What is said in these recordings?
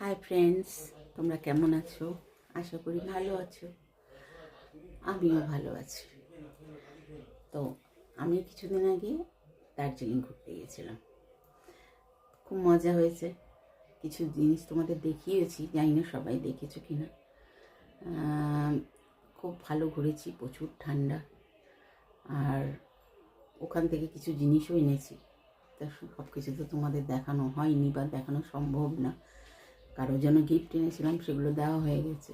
Hi friends, তোমরা কেমন আছো? আশা করি ভালো আছো। আমিও ভালো আছি। তো আমি কিছুদিন আগে দার্জিলিং ঘুরতে গিয়েছিলাম। খুব মজা হয়েছে। কিছু জিনিস তোমাদের দেখিয়েছি, জানি না সবাই দেখেছো কি না। খুব ভালো ঘুরেছি, প্রচুর ঠান্ডা। আর ওখান থেকে কিছু জিনিসও এনেছি। তা সব কিছু তো তোমাদের দেখানো হয়নি বা দেখানো সম্ভব না। কারোর জন্য গিফট এনেছিলাম, সেগুলো দেওয়া হয়ে গেছে।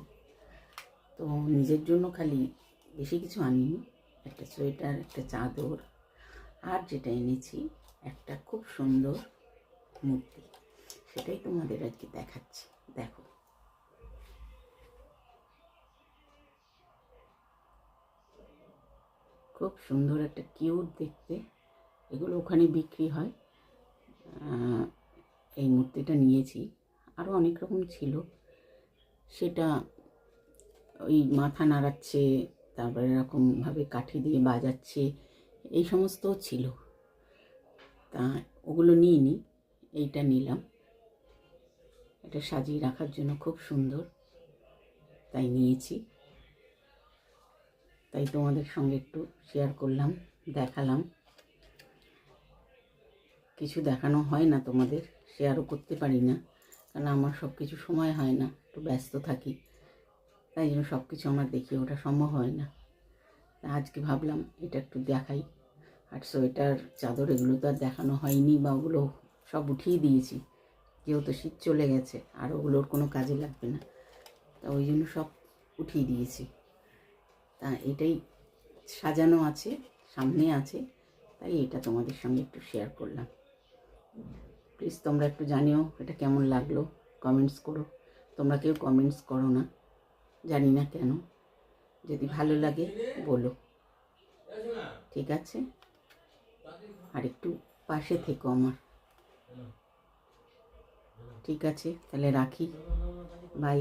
তো নিজের জন্য খালি বেশি কিছু আনিনি, একটা সোয়েটার, একটা চাদর, আর যেটা এনেছি একটা খুব সুন্দর মূর্তি। সেটাই তোমাদের আজকে দেখাচ্ছি। দেখো, খুব সুন্দর একটা কিউট দেখতে। এগুলো ওখানে বিক্রি হয়। এই মূর্তিটা নিয়েছি। আরও অনেক রকম ছিল। সেটা ওই মাথা নাড়াচ্ছে, তারপরে এরকমভাবে কাঠি দিয়ে বাজাচ্ছে, এই সমস্তও ছিল। তা ওগুলো নিইনি, এইটা নিলাম। এটা সাজিয়ে রাখার জন্য খুব সুন্দর, তাই নিয়েছি। তাই তোমাদের সঙ্গে একটু শেয়ার করলাম, দেখালাম। কিছু দেখানো হয় না তোমাদের, শেয়ারও করতে পারি না, কারণ আমার সব কিছু সময় হয় না, একটু ব্যস্ত থাকি। তাই জন্য সব কিছু আমার দেখিয়ে ওঠা সম্ভব হয় না। আজকে ভাবলাম এটা একটু দেখাই। আর সোয়েটার, চাদর এগুলো তো আর দেখানো হয়নি, বা ওগুলো সব উঠিয়ে দিয়েছি, যেহেতু শীত চলে গেছে আর ওগুলোর কোনো কাজে লাগবে না। তা ওই জন্য সব উঠিয়ে দিয়েছি। তা এটাই সাজানো আছে, সামনে আছে, তাই এটা তোমাদের সঙ্গে একটু শেয়ার করলাম। প্লিজ তোমরা একটু জানিও এটা কেমন লাগলো, কমেন্টস করো। তোমরা কেউ কমেন্টস করো না, জানি না কেন। যদি ভালো লাগে বলো, ঠিক আছে? আর একটু পাশে থেকো আমার, ঠিক আছে? তাহলে রাখি, বাই।